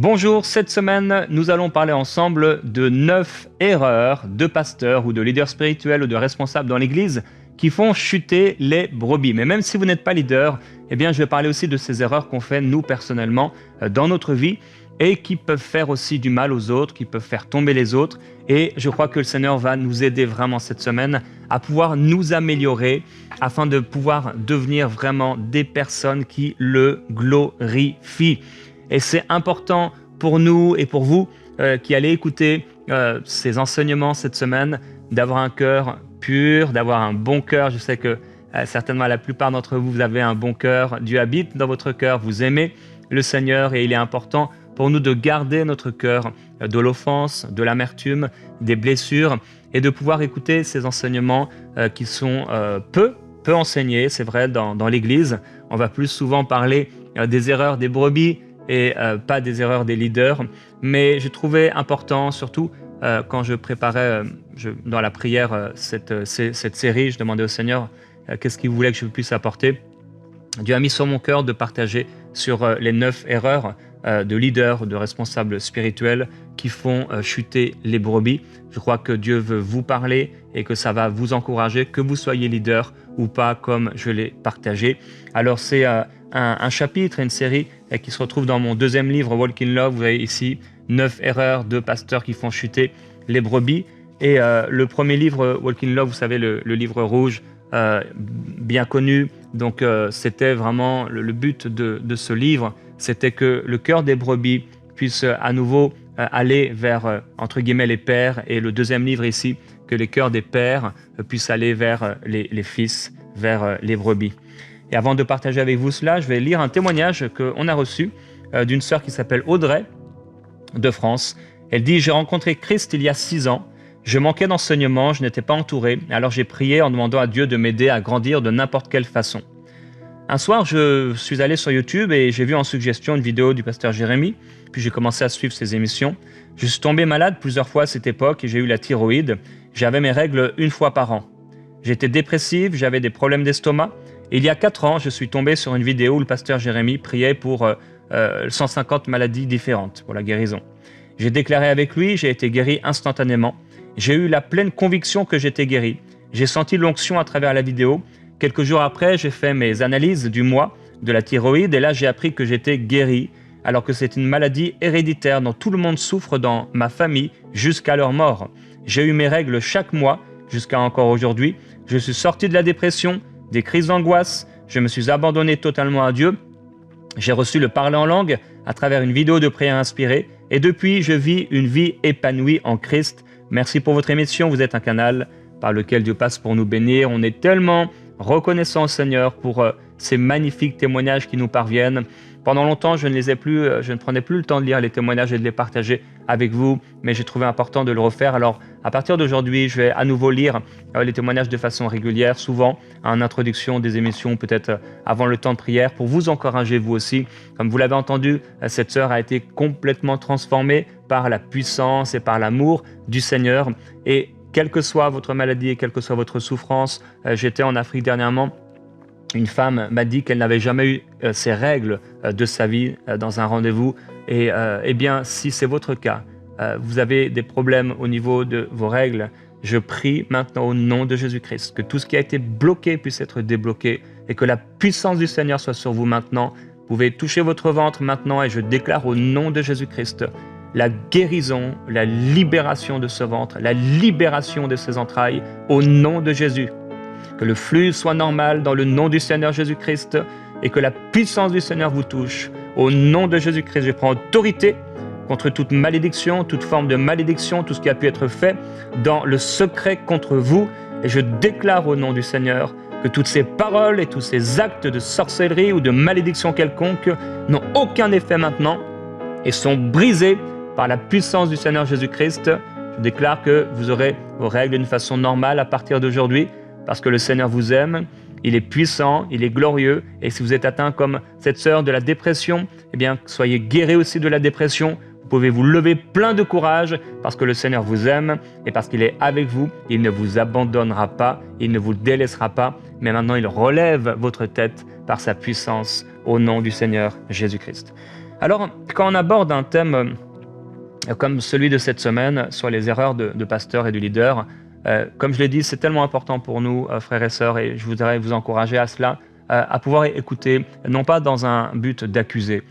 Bonjour, cette semaine, nous allons parler ensemble de 9 erreurs de pasteurs ou de leaders spirituels ou de responsables dans l'Église qui font chuter les brebis. Mais même si vous n'êtes pas leader, eh bien, je vais parler aussi de ces erreurs qu'on fait nous personnellement dans notre vie et qui peuvent faire aussi du mal aux autres, qui peuvent faire tomber les autres. Et je crois que le Seigneur va nous aider vraiment cette semaine à pouvoir nous améliorer afin de pouvoir devenir vraiment des personnes qui le glorifient. Et c'est important pour nous et pour vous qui allez écouter ces enseignements cette semaine, d'avoir un cœur pur, d'avoir un bon cœur. Je sais que certainement la plupart d'entre vous, vous avez un bon cœur. Dieu habite dans votre cœur, vous aimez le Seigneur et il est important pour nous de garder notre cœur de l'offense, de l'amertume, des blessures et de pouvoir écouter ces enseignements qui sont peu enseignés, c'est vrai, dans l'Église. On va plus souvent parler des erreurs des brebis et pas des erreurs des leaders. Mais j'ai trouvé important, surtout quand je préparais dans la prière cette série, je demandais au Seigneur qu'est-ce qu'il voulait que je puisse apporter. Dieu a mis sur mon cœur de partager sur les 9 erreurs de leaders, de responsables spirituels qui font chuter les brebis. Je crois que Dieu veut vous parler et que ça va vous encourager, que vous soyez leader ou pas, comme je l'ai partagé. Alors c'est un chapitre, une série qui se retrouve dans mon deuxième livre, Walk in Love. Vous voyez ici 9 erreurs de pasteurs qui font chuter les brebis. Et le premier livre, Walk in Love, vous savez, le livre rouge, bien connu. Donc c'était vraiment le but de ce livre, c'était que le cœur des brebis puisse à nouveau aller vers, entre guillemets, les pères. Et le deuxième livre ici, que les cœurs des pères puissent aller vers les fils, vers les brebis. Et avant de partager avec vous cela, je vais lire un témoignage qu'on a reçu d'une sœur qui s'appelle Audrey de France. Elle dit « J'ai rencontré Christ il y a 6 ans. Je manquais d'enseignement, je n'étais pas entouré. Alors j'ai prié en demandant à Dieu de m'aider à grandir de n'importe quelle façon. Un soir, je suis allé sur YouTube et j'ai vu en suggestion une vidéo du pasteur Jérémie. Puis j'ai commencé à suivre ses émissions. Je suis tombé malade plusieurs fois à cette époque et j'ai eu la thyroïde. J'avais mes règles 1 fois par an. J'étais dépressif, j'avais des problèmes d'estomac. Il y a 4 ans, je suis tombé sur une vidéo où le pasteur Jérémie priait pour 150 maladies différentes pour la guérison. J'ai déclaré avec lui, j'ai été guéri instantanément. J'ai eu la pleine conviction que j'étais guéri. J'ai senti l'onction à travers la vidéo. Quelques jours après, j'ai fait mes analyses du mois de la thyroïde et là, j'ai appris que j'étais guéri, alors que c'est une maladie héréditaire dont tout le monde souffre dans ma famille jusqu'à leur mort. J'ai eu mes règles chaque mois jusqu'à encore aujourd'hui. Je suis sorti de la dépression, des crises d'angoisse. Je me suis abandonné totalement à Dieu. J'ai reçu le parler en langue à travers une vidéo de prière inspirée et depuis, je vis une vie épanouie en Christ. Merci pour votre émission. Vous êtes un canal par lequel Dieu passe pour nous bénir. On est tellement reconnaissant au Seigneur pour ces magnifiques témoignages qui nous parviennent. Pendant longtemps, je ne prenais plus le temps de lire les témoignages et de les partager avec vous, mais j'ai trouvé important de le refaire. Alors, à partir d'aujourd'hui, je vais à nouveau lire les témoignages de façon régulière, souvent en introduction des émissions, peut-être avant le temps de prière, pour vous encourager vous aussi. Comme vous l'avez entendu, cette sœur a été complètement transformée par la puissance et par l'amour du Seigneur. Et quelle que soit votre maladie et quelle que soit votre souffrance, j'étais en Afrique dernièrement. Une femme m'a dit qu'elle n'avait jamais eu ses règles de sa vie dans un rendez-vous. Et eh bien, si c'est votre cas, vous avez des problèmes au niveau de vos règles, je prie maintenant au nom de Jésus-Christ que tout ce qui a été bloqué puisse être débloqué et que la puissance du Seigneur soit sur vous maintenant. Vous pouvez toucher votre ventre maintenant et je déclare au nom de Jésus-Christ la guérison, la libération de ce ventre, la libération de ses entrailles au nom de Jésus. Que le flux soit normal dans le nom du Seigneur Jésus-Christ et que la puissance du Seigneur vous touche. Au nom de Jésus-Christ, je prends autorité contre toute malédiction, toute forme de malédiction, tout ce qui a pu être fait dans le secret contre vous. Et je déclare au nom du Seigneur que toutes ces paroles et tous ces actes de sorcellerie ou de malédiction quelconque n'ont aucun effet maintenant et sont brisés par la puissance du Seigneur Jésus-Christ. Je déclare que vous aurez vos règles d'une façon normale à partir d'aujourd'hui, parce que le Seigneur vous aime, il est puissant, il est glorieux. Et si vous êtes atteint comme cette sœur de la dépression, eh bien, soyez guéris aussi de la dépression. Vous pouvez vous lever plein de courage parce que le Seigneur vous aime et parce qu'il est avec vous. Il ne vous abandonnera pas, il ne vous délaissera pas. Mais maintenant, il relève votre tête par sa puissance au nom du Seigneur Jésus-Christ. Alors, quand on aborde un thème comme celui de cette semaine sur les erreurs de pasteurs et de leaders, comme je l'ai dit, c'est tellement important pour nous, frères et sœurs, et je voudrais vous encourager à cela, à pouvoir écouter, non pas dans un but d'accuser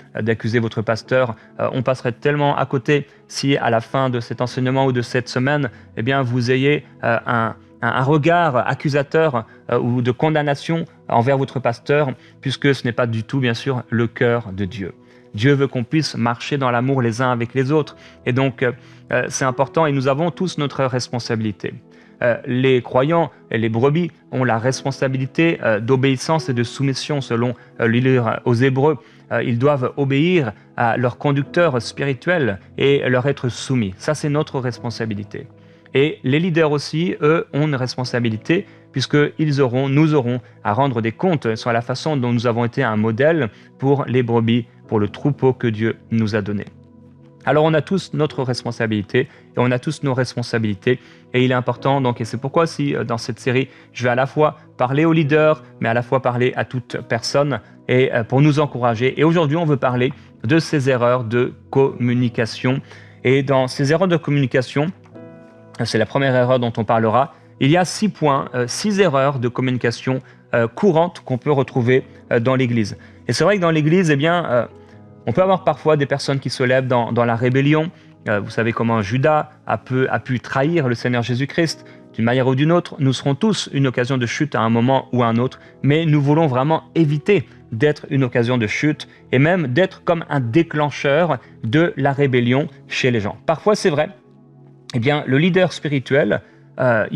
votre pasteur. On passerait tellement à côté si à la fin de cet enseignement ou de cette semaine, eh bien, vous ayez un regard accusateur ou de condamnation envers votre pasteur, puisque ce n'est pas du tout, bien sûr, le cœur de Dieu. Dieu veut qu'on puisse marcher dans l'amour les uns avec les autres. Et donc, c'est important et nous avons tous notre responsabilité. Les croyants et les brebis ont la responsabilité d'obéissance et de soumission selon le livre aux Hébreux. Ils doivent obéir à leur conducteur spirituel et leur être soumis. Ça, c'est notre responsabilité. Et les leaders aussi, eux, ont une responsabilité puisqu'ils auront, nous aurons à rendre des comptes sur la façon dont nous avons été un modèle pour les brebis, pour le troupeau que Dieu nous a donné. Alors on a tous notre responsabilité et on a tous nos responsabilités et il est important, donc, et c'est pourquoi aussi dans cette série, je vais à la fois parler aux leaders, mais à la fois parler à toute personne et pour nous encourager. Et aujourd'hui, on veut parler de ces erreurs de communication. Et dans ces erreurs de communication, c'est la première erreur dont on parlera, il y a 6 points, 6 erreurs de communication courantes qu'on peut retrouver dans l'Église. Et c'est vrai que dans l'Église, eh bien, on peut avoir parfois des personnes qui se lèvent dans la rébellion. Vous savez comment Judas a pu trahir le Seigneur Jésus-Christ. D'une manière ou d'une autre, nous serons tous une occasion de chute à un moment ou à un autre, mais nous voulons vraiment éviter d'être une occasion de chute et même d'être comme un déclencheur de la rébellion chez les gens. Parfois, c'est vrai, eh bien, le leader spirituel, à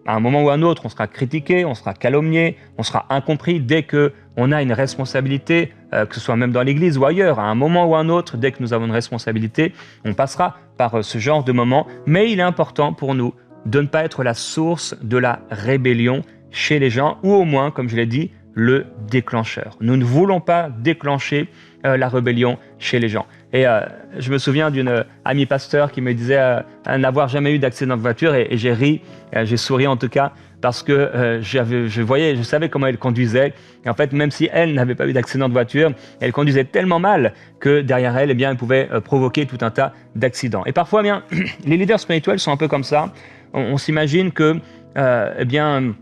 un moment ou à un autre, on sera critiqué, on sera calomnié, on sera incompris dès qu'on a une responsabilité, que ce soit même dans l'Église ou ailleurs, à un moment ou à un autre, dès que nous avons une responsabilité, on passera par ce genre de moment. Mais il est important pour nous de ne pas être la source de la rébellion chez les gens, ou au moins, comme je l'ai dit, le déclencheur. Nous ne voulons pas déclencher la rébellion chez les gens. Et je me souviens d'une amie pasteur qui me disait n'avoir jamais eu d'accident de voiture et j'ai ri, j'ai souri en tout cas, parce que je savais comment elle conduisait. Et en fait, même si elle n'avait pas eu d'accident de voiture, elle conduisait tellement mal que derrière elle, eh bien, elle pouvait provoquer tout un tas d'accidents. Et parfois, eh bien, les leaders spirituels sont un peu comme ça. On s'imagine que, eh bien,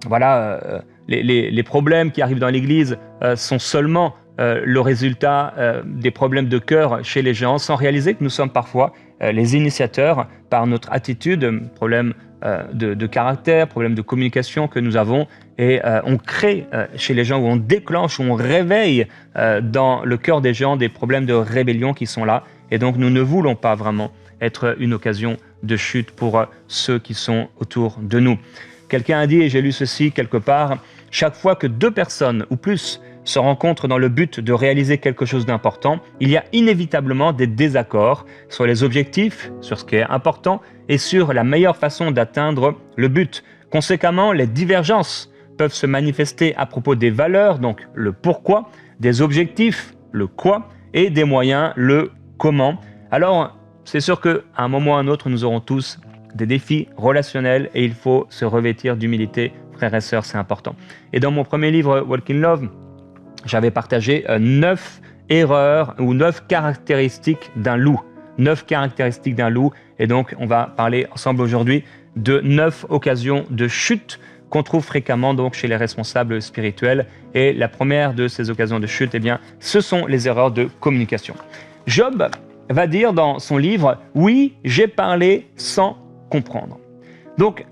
voilà, les problèmes qui arrivent dans l'Église sont seulement le résultat des problèmes de cœur chez les gens, sans réaliser que nous sommes parfois les initiateurs par notre attitude, problème de caractère, problème de communication que nous avons, et on crée chez les gens, ou on déclenche, ou on réveille dans le cœur des gens des problèmes de rébellion qui sont là, et donc nous ne voulons pas vraiment être une occasion de chute pour ceux qui sont autour de nous. Quelqu'un a dit, et j'ai lu ceci quelque part, chaque fois que 2 personnes ou plus se rencontrent dans le but de réaliser quelque chose d'important, il y a inévitablement des désaccords sur les objectifs, sur ce qui est important et sur la meilleure façon d'atteindre le but. Conséquemment, les divergences peuvent se manifester à propos des valeurs, donc le pourquoi, des objectifs, le quoi, et des moyens, le comment. Alors, c'est sûr qu'à un moment ou à un autre, nous aurons tous des défis relationnels et il faut se revêtir d'humilité, frères et sœurs, c'est important. Et dans mon premier livre, Walk in Love, j'avais partagé 9 erreurs ou 9 caractéristiques d'un loup. 9 caractéristiques d'un loup. Et donc, on va parler ensemble aujourd'hui de 9 occasions de chute qu'on trouve fréquemment donc chez les responsables spirituels. Et la première de ces occasions de chute, eh bien, ce sont les erreurs de communication. Job va dire dans son livre « Oui, j'ai parlé sans comprendre ». Donc,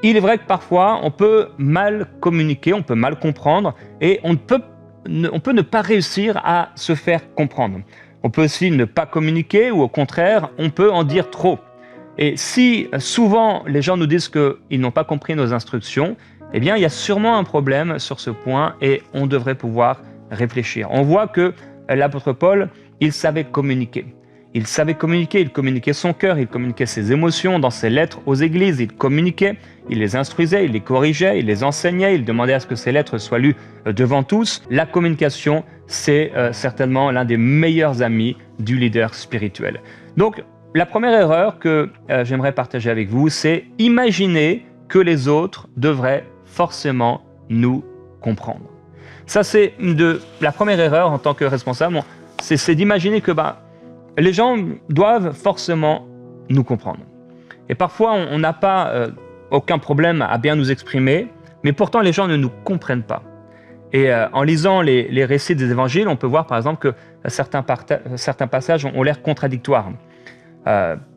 il est vrai que parfois, on peut mal communiquer, on peut mal comprendre et on peut ne pas réussir à se faire comprendre. On peut aussi ne pas communiquer ou au contraire, on peut en dire trop. Et si souvent les gens nous disent qu'ils n'ont pas compris nos instructions, eh bien il y a sûrement un problème sur ce point et on devrait pouvoir réfléchir. On voit que l'apôtre Paul, il savait communiquer. Il savait communiquer, il communiquait son cœur, il communiquait ses émotions dans ses lettres aux églises, il communiquait, il les instruisait, il les corrigeait, il les enseignait, il demandait à ce que ces lettres soient lues devant tous. La communication, c'est certainement l'un des meilleurs amis du leader spirituel. Donc, la première erreur que j'aimerais partager avec vous, c'est imaginer que les autres devraient forcément nous comprendre. Ça, c'est la première erreur en tant que responsable. c'est d'imaginer que les gens doivent forcément nous comprendre. Et parfois, on n'a pas aucun problème à bien nous exprimer, mais pourtant les gens ne nous comprennent pas. Et en lisant les récits des évangiles, on peut voir par exemple que certains passages ont l'air contradictoires.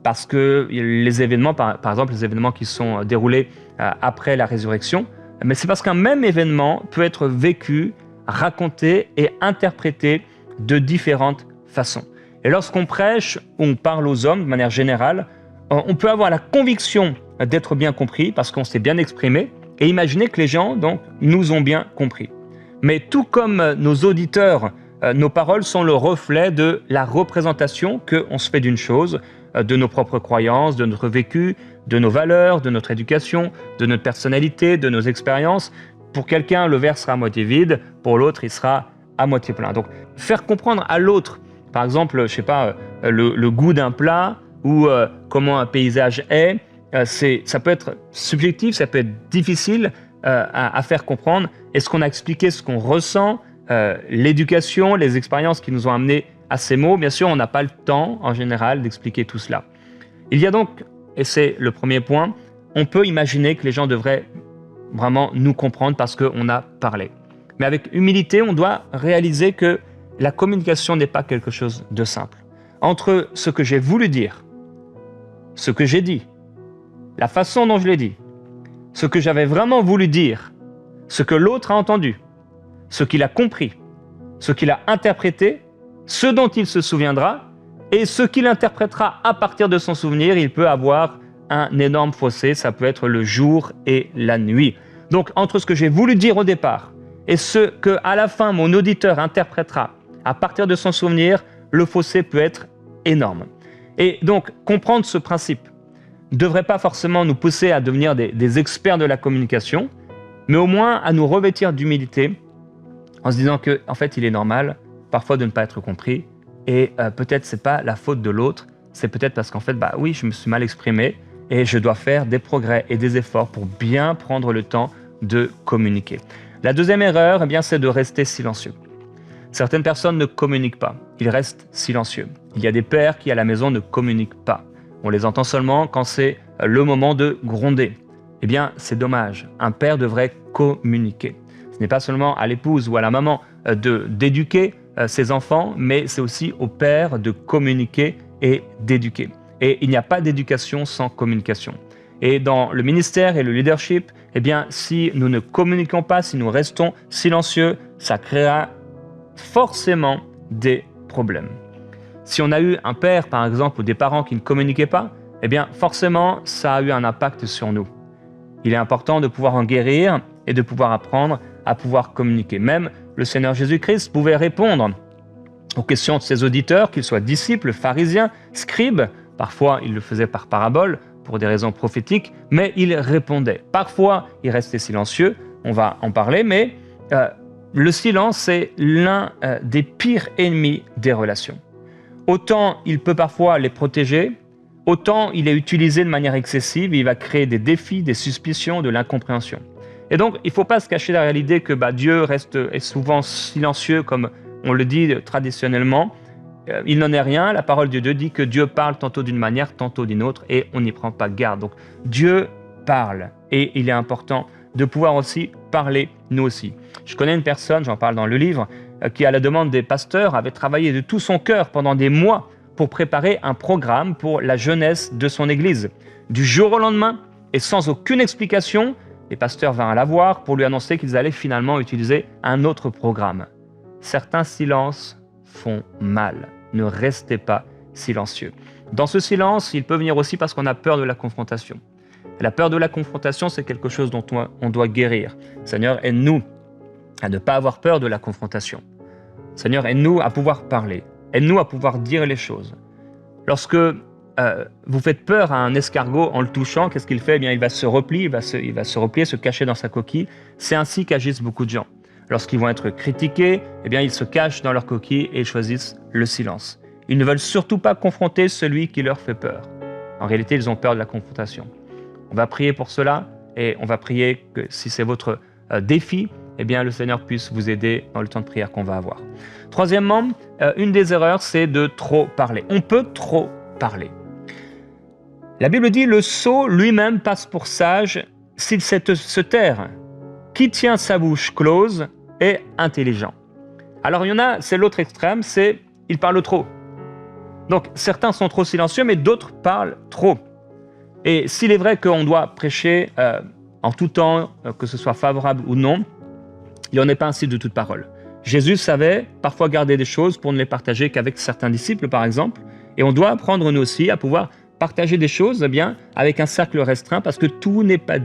Parce que les événements, par exemple les événements qui sont déroulés après la résurrection, mais c'est parce qu'un même événement peut être vécu, raconté et interprété de différentes façons. Et lorsqu'on prêche ou on parle aux hommes de manière générale, on peut avoir la conviction d'être bien compris parce qu'on s'est bien exprimé et imaginer que les gens donc, nous ont bien compris. Mais tout comme nos auditeurs, nos paroles sont le reflet de la représentation qu'on se fait d'une chose, de nos propres croyances, de notre vécu, de nos valeurs, de notre éducation, de notre personnalité, de nos expériences. Pour quelqu'un, le verre sera à moitié vide, pour l'autre, il sera à moitié plein. Donc, faire comprendre à l'autre, par exemple, je sais pas, le goût d'un plat ou comment un paysage est, ça peut être subjectif, ça peut être difficile à faire comprendre. Est-ce qu'on a expliqué ce qu'on ressent, l'éducation, les expériences qui nous ont amenés à ces mots? Bien sûr, on n'a pas le temps, en général, d'expliquer tout cela. Il y a donc, et c'est le premier point, on peut imaginer que les gens devraient vraiment nous comprendre parce qu'on a parlé. Mais avec humilité, on doit réaliser que la communication n'est pas quelque chose de simple. Entre ce que j'ai voulu dire, ce que j'ai dit, la façon dont je l'ai dit, ce que j'avais vraiment voulu dire, ce que l'autre a entendu, ce qu'il a compris, ce qu'il a interprété, ce dont il se souviendra et ce qu'il interprétera à partir de son souvenir, il peut avoir un énorme fossé, ça peut être le jour et la nuit. Donc entre ce que j'ai voulu dire au départ et ce que à la fin mon auditeur interprétera à partir de son souvenir, le fossé peut être énorme. Et donc comprendre ce principe ne devrait pas forcément nous pousser à devenir des experts de la communication, mais au moins à nous revêtir d'humilité en se disant que en fait il est normal parfois de ne pas être compris et peut-être c'est pas la faute de l'autre, c'est peut-être parce qu'en fait oui je me suis mal exprimé et je dois faire des progrès et des efforts pour bien prendre le temps de communiquer. La deuxième erreur, c'est de rester silencieux. Certaines personnes ne communiquent pas, ils restent silencieux. Il y a des pères qui à la maison ne communiquent pas. On les entend seulement quand c'est le moment de gronder. C'est dommage. Un père devrait communiquer. Ce n'est pas seulement à l'épouse ou à la maman d'éduquer ses enfants, mais c'est aussi au père de communiquer et d'éduquer. Et il n'y a pas d'éducation sans communication. Et dans le ministère et le leadership, si nous ne communiquons pas, si nous restons silencieux, ça créera forcément des problèmes. Si on a eu un père, par exemple, ou des parents qui ne communiquaient pas, forcément, ça a eu un impact sur nous. Il est important de pouvoir en guérir et de pouvoir apprendre à pouvoir communiquer. Même le Seigneur Jésus-Christ pouvait répondre aux questions de ses auditeurs, qu'ils soient disciples, pharisiens, scribes. Parfois, il le faisait par parabole, pour des raisons prophétiques, mais il répondait. Parfois, il restait silencieux, on va en parler, mais le silence, c'est l'un des pires ennemis des relations. Autant il peut parfois les protéger, autant il est utilisé de manière excessive et il va créer des défis, des suspicions, de l'incompréhension. Et donc, il ne faut pas se cacher derrière l'idée que Dieu est souvent silencieux, comme on le dit traditionnellement. Il n'en est rien. La parole de Dieu dit que Dieu parle tantôt d'une manière, tantôt d'une autre, et on n'y prend pas garde. Donc, Dieu parle, et il est important de pouvoir aussi parler, nous aussi. Je connais une personne, j'en parle dans le livre, qui, à la demande des pasteurs, avait travaillé de tout son cœur pendant des mois pour préparer un programme pour la jeunesse de son église. Du jour au lendemain, et sans aucune explication, les pasteurs vinrent la voir pour lui annoncer qu'ils allaient finalement utiliser un autre programme. Certains silences font mal. Ne restez pas silencieux. Dans ce silence, il peut venir aussi parce qu'on a peur de la confrontation. La peur de la confrontation, c'est quelque chose dont on doit guérir. Seigneur, aide-nous à ne pas avoir peur de la confrontation. Seigneur, aide-nous à pouvoir parler. Aide-nous à pouvoir dire les choses. Lorsque vous faites peur à un escargot en le touchant, qu'est-ce qu'il fait? Il va se replier, il va se replier, se cacher dans sa coquille. C'est ainsi qu'agissent beaucoup de gens. Lorsqu'ils vont être critiqués, ils se cachent dans leur coquille et choisissent le silence. Ils ne veulent surtout pas confronter celui qui leur fait peur. En réalité, ils ont peur de la confrontation. On va prier pour cela et on va prier que si c'est votre défi, eh bien, le Seigneur puisse vous aider dans le temps de prière qu'on va avoir. Troisièmement, une des erreurs, c'est de trop parler. On peut trop parler. La Bible dit, le sot lui-même passe pour sage s'il sait se taire. Qui tient sa bouche close est intelligent. Alors il y en a, c'est l'autre extrême, c'est il parle trop. Donc certains sont trop silencieux, mais d'autres parlent trop. Et s'il est vrai qu'on doit prêcher en tout temps, que ce soit favorable ou non, il n'en est pas ainsi de toute parole. Jésus savait parfois garder des choses pour ne les partager qu'avec certains disciples, par exemple. Et on doit apprendre, nous aussi, à pouvoir partager des choses bien, avec un cercle restreint, parce que tout n'est pas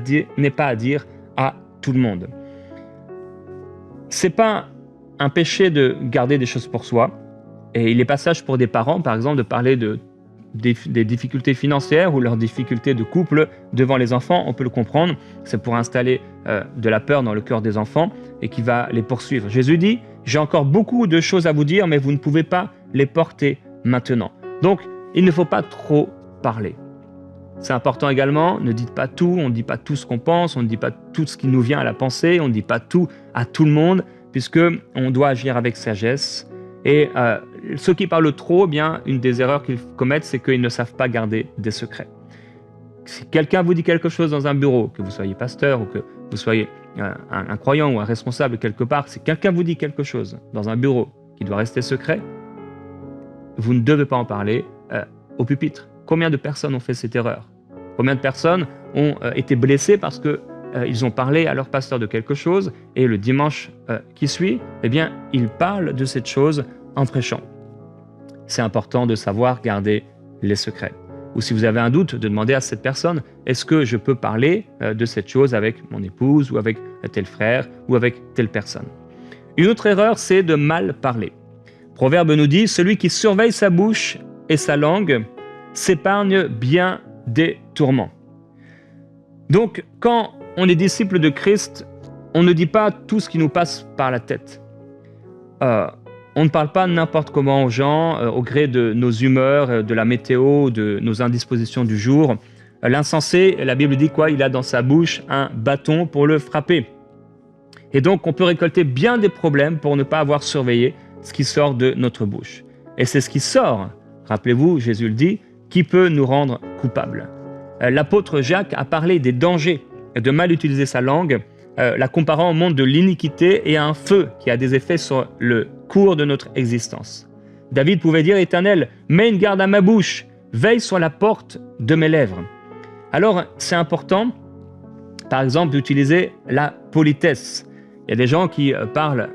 à dire à tout le monde. Ce n'est pas un péché de garder des choses pour soi. Et il est pas sage pour des parents, par exemple, de parler des difficultés financières ou leurs difficultés de couple devant les enfants. On peut le comprendre, c'est pour installer de la peur dans le cœur des enfants et qui va les poursuivre. Jésus dit, j'ai encore beaucoup de choses à vous dire, mais vous ne pouvez pas les porter maintenant. Donc, il ne faut pas trop parler. C'est important également, ne dites pas tout, on ne dit pas tout ce qu'on pense, on ne dit pas tout ce qui nous vient à la pensée, on ne dit pas tout à tout le monde, puisqu'on doit agir avec sagesse. Et ceux qui parlent trop, bien, une des erreurs qu'ils commettent, c'est qu'ils ne savent pas garder des secrets. Si quelqu'un vous dit quelque chose dans un bureau, que vous soyez pasteur ou que vous soyez un croyant ou un responsable quelque part, si quelqu'un vous dit quelque chose dans un bureau qui doit rester secret, vous ne devez pas en parler au pupitre. Combien de personnes ont fait cette erreur? Combien de personnes ont été blessées parce qu'ils ont parlé à leur pasteur de quelque chose et le dimanche qui suit, eh bien, ils parlent de cette chose en prêchant. C'est important de savoir garder les secrets. Ou si vous avez un doute, de demander à cette personne, est-ce que je peux parler de cette chose avec mon épouse ou avec tel frère ou avec telle personne? Une autre erreur, c'est de mal parler. Proverbe nous dit, celui qui surveille sa bouche et sa langue s'épargne bien des tourments. Donc, quand on est disciple de Christ, on ne dit pas tout ce qui nous passe par la tête. On ne parle pas n'importe comment aux gens, au gré de nos humeurs, de la météo, de nos indispositions du jour. L'insensé, la Bible dit quoi? Il a dans sa bouche un bâton pour le frapper. Et donc, on peut récolter bien des problèmes pour ne pas avoir surveillé ce qui sort de notre bouche. Et c'est ce qui sort, rappelez-vous, Jésus le dit, qui peut nous rendre coupables. L'apôtre Jacques a parlé des dangers de mal utiliser sa langue, la comparant au monde de l'iniquité et à un feu qui a des effets sur le cours de notre existence. David pouvait dire, Éternel, mets une garde à ma bouche, veille sur la porte de mes lèvres. Alors, c'est important, par exemple, d'utiliser la politesse. Il y a des gens qui parlent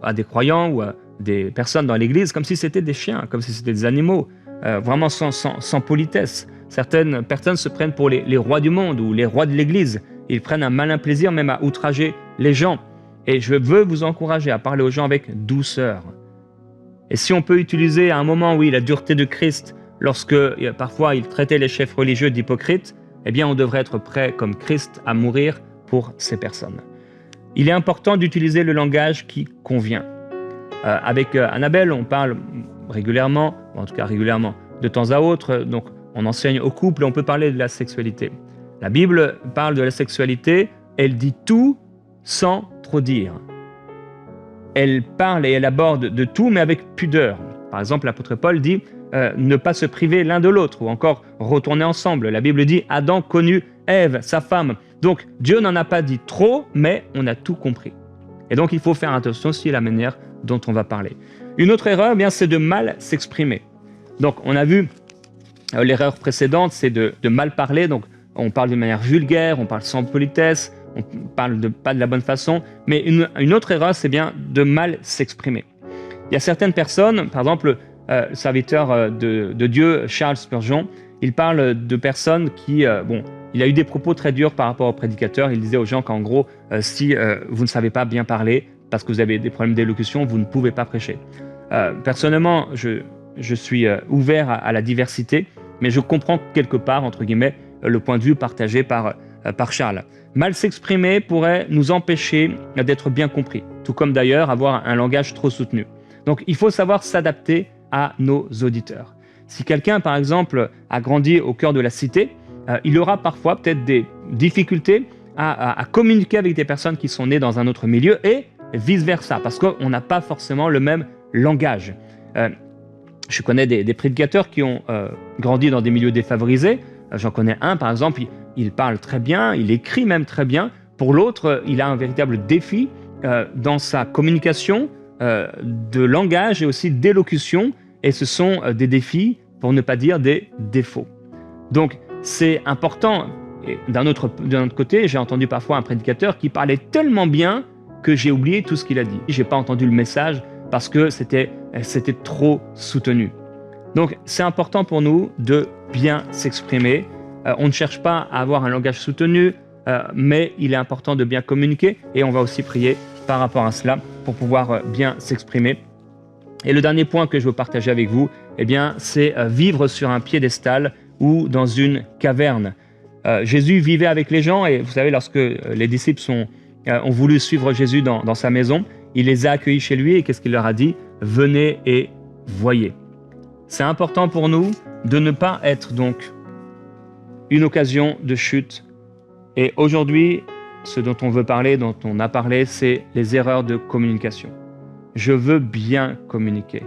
à des croyants ou à des personnes dans l'église comme si c'était des chiens, comme si c'était des animaux, vraiment sans politesse. Certaines personnes se prennent pour les rois du monde ou les rois de l'église. Ils prennent un malin plaisir même à outrager les gens. Et je veux vous encourager à parler aux gens avec douceur. Et si on peut utiliser à un moment, oui, la dureté de Christ, lorsque parfois il traitait les chefs religieux d'hypocrites, eh bien on devrait être prêt comme Christ à mourir pour ces personnes. Il est important d'utiliser le langage qui convient. Avec Annabelle, on parle régulièrement, en tout cas régulièrement, de temps à autre, donc on enseigne au couple, on peut parler de la sexualité. La Bible parle de la sexualité, elle dit tout sans trop dire. Elle parle et elle aborde de tout, mais avec pudeur. Par exemple, l'apôtre Paul dit ne pas se priver l'un de l'autre, ou encore retourner ensemble. La Bible dit Adam connut Ève, sa femme. Donc Dieu n'en a pas dit trop, mais on a tout compris. Et donc il faut faire attention aussi à la manière dont on va parler. Une autre erreur, bien, c'est de mal s'exprimer. Donc on a vu l'erreur précédente, c'est de mal parler. Donc on parle de manière vulgaire, on parle sans politesse, on parle pas de la bonne façon. Mais une autre erreur, c'est bien de mal s'exprimer. Il y a certaines personnes, par exemple, le serviteur de Dieu, Charles Spurgeon, il parle de personnes qui, il a eu des propos très durs par rapport aux prédicateurs. Il disait aux gens qu'en gros, si vous ne savez pas bien parler, parce que vous avez des problèmes d'élocution, vous ne pouvez pas prêcher. Personnellement, je suis ouvert à la diversité, mais je comprends quelque part, entre guillemets, le point de vue partagé par Charles. Mal s'exprimer pourrait nous empêcher d'être bien compris, tout comme d'ailleurs avoir un langage trop soutenu. Donc il faut savoir s'adapter à nos auditeurs. Si quelqu'un, par exemple, a grandi au cœur de la cité, il aura parfois peut-être des difficultés à communiquer avec des personnes qui sont nées dans un autre milieu et vice-versa, parce qu'on n'a pas forcément le même langage. Je connais des prédicateurs qui ont grandi dans des milieux défavorisés. J'en connais un, par exemple, il parle très bien, il écrit même très bien. Pour l'autre, il a un véritable défi dans sa communication de langage et aussi d'élocution. Et ce sont des défis, pour ne pas dire des défauts. Donc, c'est important. Et d'un autre côté, j'ai entendu parfois un prédicateur qui parlait tellement bien que j'ai oublié tout ce qu'il a dit. Je n'ai pas entendu le message parce que c'était trop soutenu. Donc, c'est important pour nous de bien s'exprimer. On ne cherche pas à avoir un langage soutenu, mais il est important de bien communiquer et on va aussi prier par rapport à cela pour pouvoir bien s'exprimer. Et le dernier point que je veux partager avec vous, eh bien, c'est vivre sur un piédestal ou dans une caverne. Jésus vivait avec les gens et vous savez, lorsque les disciples ont voulu suivre Jésus dans sa maison, il les a accueillis chez lui et qu'est-ce qu'il leur a dit? Venez et voyez. C'est important pour nous de ne pas être donc une occasion de chute. Et aujourd'hui, ce dont on veut parler, dont on a parlé, c'est les erreurs de communication. Je veux bien communiquer.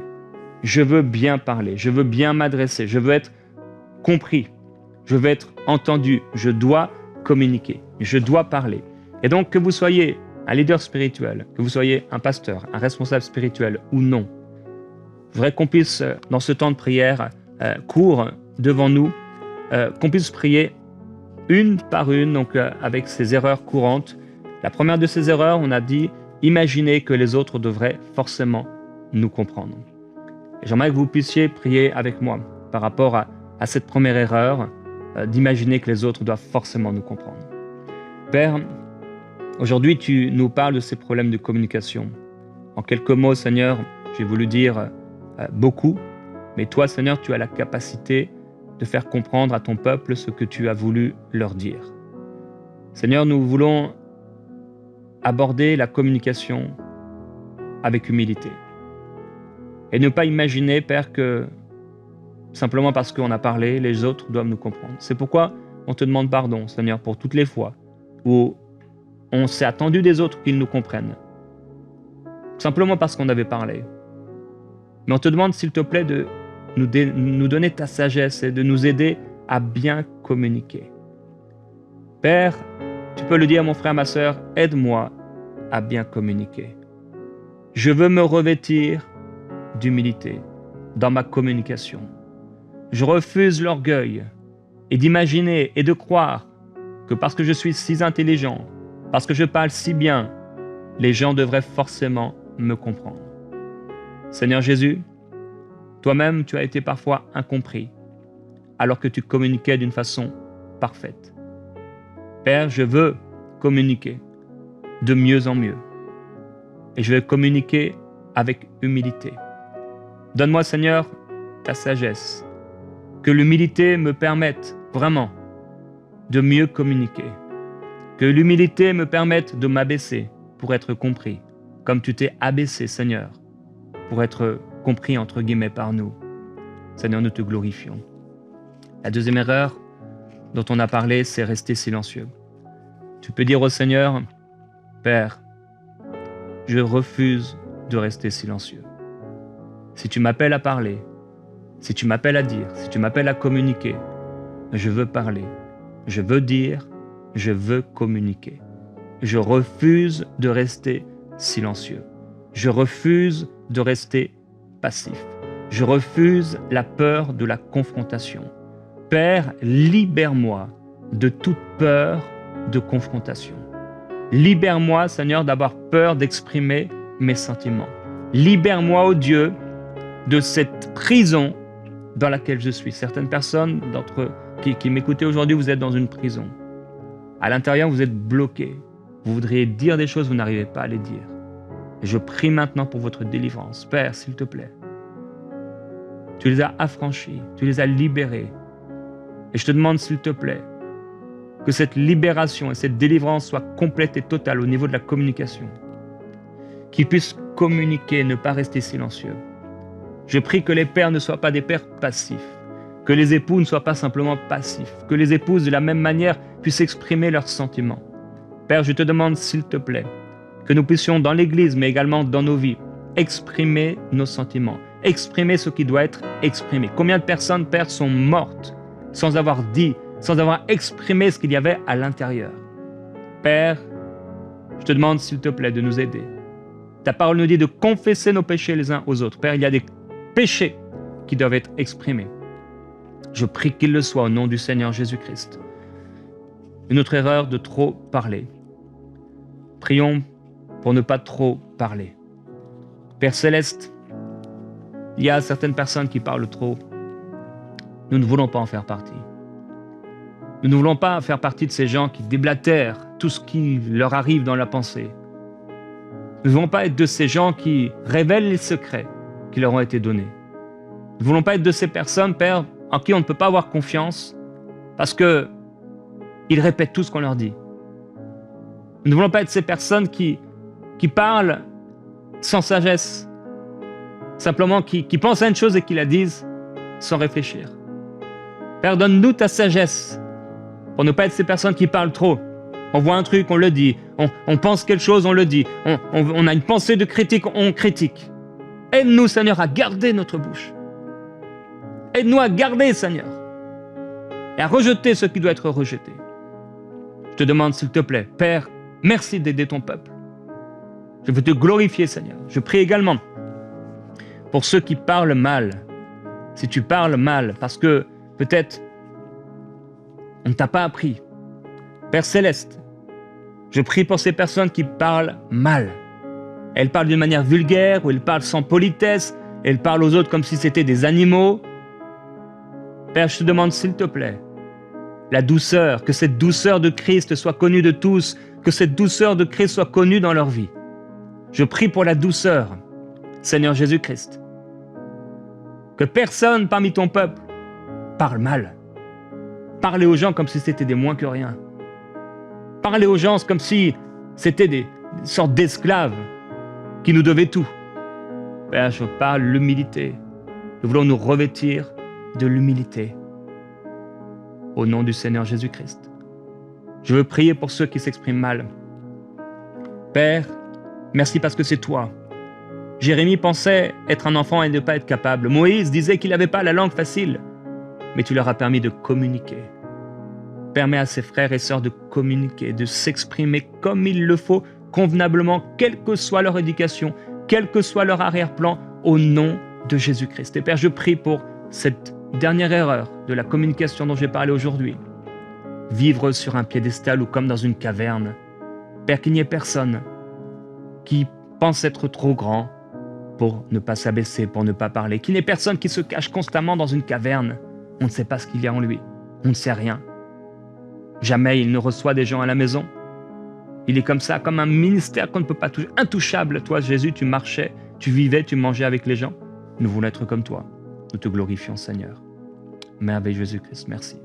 Je veux bien parler. Je veux bien m'adresser. Je veux être compris. Je veux être entendu. Je dois communiquer. Je dois parler. Et donc, que vous soyez un leader spirituel, que vous soyez un pasteur, un responsable spirituel ou non, je voudrais qu'on puisse, dans ce temps de prière court devant nous, qu'on puisse prier une par une, donc avec ces erreurs courantes. La première de ces erreurs, on a dit, imaginez que les autres devraient forcément nous comprendre. Et j'aimerais que vous puissiez prier avec moi par rapport à cette première erreur, d'imaginer que les autres doivent forcément nous comprendre. Père, aujourd'hui, tu nous parles de ces problèmes de communication. En quelques mots, Seigneur, j'ai voulu dire beaucoup, mais toi, Seigneur, tu as la capacité de faire comprendre à ton peuple ce que tu as voulu leur dire. Seigneur, nous voulons aborder la communication avec humilité. Et ne pas imaginer, Père, que simplement parce qu'on a parlé, les autres doivent nous comprendre. C'est pourquoi on te demande pardon, Seigneur, pour toutes les fois où on s'est attendu des autres qu'ils nous comprennent. Simplement parce qu'on avait parlé. Mais on te demande, s'il te plaît, de nous donner ta sagesse et de nous aider à bien communiquer. Père, tu peux le dire, mon frère, ma sœur, aide-moi à bien communiquer. Je veux me revêtir d'humilité dans ma communication. Je refuse l'orgueil et d'imaginer et de croire que parce que je suis si intelligent, parce que je parle si bien, les gens devraient forcément me comprendre. Seigneur Jésus, toi-même, tu as été parfois incompris, alors que tu communiquais d'une façon parfaite. Père, je veux communiquer de mieux en mieux. Et je vais communiquer avec humilité. Donne-moi, Seigneur, ta sagesse. Que l'humilité me permette vraiment de mieux communiquer. Que l'humilité me permette de m'abaisser pour être compris, comme tu t'es abaissé, Seigneur, pour être compris, entre guillemets, par nous. Seigneur, nous te glorifions. La deuxième erreur dont on a parlé, c'est rester silencieux. Tu peux dire au Seigneur, Père, je refuse de rester silencieux. Si tu m'appelles à parler, si tu m'appelles à dire, si tu m'appelles à communiquer, je veux parler, je veux dire, je veux communiquer. Je refuse de rester silencieux. Je refuse de rester passif. Je refuse la peur de la confrontation. Père, libère-moi de toute peur de confrontation. Libère-moi, Seigneur, d'avoir peur d'exprimer mes sentiments. Libère-moi, ô Dieu, de cette prison dans laquelle je suis. Certaines personnes qui m'écoutez aujourd'hui, vous êtes dans une prison. À l'intérieur, vous êtes bloqués. Vous voudriez dire des choses, vous n'arrivez pas à les dire. Et je prie maintenant pour votre délivrance. Père, s'il te plaît, tu les as affranchis, tu les as libérés. Et je te demande, s'il te plaît, que cette libération et cette délivrance soient complètes et totales au niveau de la communication. Qu'ils puissent communiquer, ne pas rester silencieux. Je prie que les pères ne soient pas des pères passifs, que les époux ne soient pas simplement passifs, que les épouses, de la même manière, puissent exprimer leurs sentiments. Père, je te demande, s'il te plaît, que nous puissions dans l'Église, mais également dans nos vies, exprimer nos sentiments, exprimer ce qui doit être exprimé. Combien de personnes, Père, sont mortes sans avoir dit, sans avoir exprimé ce qu'il y avait à l'intérieur? Père, je te demande, s'il te plaît, de nous aider. Ta parole nous dit de confesser nos péchés les uns aux autres. Père, il y a des péchés qui doivent être exprimés. Je prie qu'il le soit au nom du Seigneur Jésus-Christ. Une autre erreur de trop parler. Prions pour ne pas trop parler. Père Céleste, il y a certaines personnes qui parlent trop. Nous ne voulons pas en faire partie. Nous ne voulons pas faire partie de ces gens qui déblatèrent tout ce qui leur arrive dans la pensée. Nous ne voulons pas être de ces gens qui révèlent les secrets qui leur ont été donnés. Nous ne voulons pas être de ces personnes, Père, en qui on ne peut pas avoir confiance parce qu'ils répètent tout ce qu'on leur dit. Nous ne voulons pas être ces personnes qui parlent sans sagesse, simplement qui pensent à une chose et qui la disent sans réfléchir. Père, donne-nous ta sagesse pour ne pas être ces personnes qui parlent trop. On voit un truc, on le dit. On pense quelque chose, on le dit. On a une pensée de critique, on critique. Aide-nous, Seigneur, à garder notre bouche. Aide-nous à garder, Seigneur, et à rejeter ce qui doit être rejeté. Je te demande, s'il te plaît, Père, merci d'aider ton peuple. Je veux te glorifier, Seigneur. Je prie également pour ceux qui parlent mal. Si tu parles mal, parce que peut-être on ne t'a pas appris. Père Céleste, je prie pour ces personnes qui parlent mal. Elles parlent d'une manière vulgaire, ou elles parlent sans politesse, elles parlent aux autres comme si c'était des animaux. Père, je te demande, s'il te plaît, la douceur, que cette douceur de Christ soit connue de tous, que cette douceur de Christ soit connue dans leur vie. Je prie pour la douceur, Seigneur Jésus-Christ. Que personne parmi ton peuple parle mal. Parlez aux gens comme si c'était des moins que rien. Parlez aux gens comme si c'était des sortes d'esclaves qui nous devaient tout. Père, je parle l'humilité. Nous voulons nous revêtir de l'humilité. Au nom du Seigneur Jésus-Christ. Je veux prier pour ceux qui s'expriment mal. Père, merci parce que c'est toi. Jérémie pensait être un enfant et ne pas être capable. Moïse disait qu'il n'avait pas la langue facile, mais tu leur as permis de communiquer. Permets à ses frères et sœurs de communiquer, de s'exprimer comme il le faut, convenablement, quelle que soit leur éducation, quel que soit leur arrière-plan, au nom de Jésus-Christ. Et Père, je prie pour cette dernière erreur de la communication dont j'ai parlé aujourd'hui. Vivre sur un piédestal ou comme dans une caverne. Père, qu'il n'y ait personne qui pense être trop grand pour ne pas s'abaisser, pour ne pas parler. Qu'il n'y ait personne qui se cache constamment dans une caverne. On ne sait pas ce qu'il y a en lui. On ne sait rien. Jamais il ne reçoit des gens à la maison. Il est comme ça, comme un ministère qu'on ne peut pas toucher. Intouchable, toi Jésus, tu marchais, tu vivais, tu mangeais avec les gens. Nous voulons être comme toi. Nous te glorifions, Seigneur. Merveilleux Jésus-Christ, merci.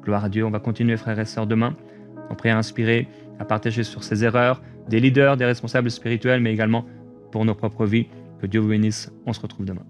Gloire à Dieu. On va continuer, frères et sœurs, demain, en prière inspirée, à partager sur ces erreurs des leaders, des responsables spirituels, mais également pour nos propres vies. Que Dieu vous bénisse. On se retrouve demain.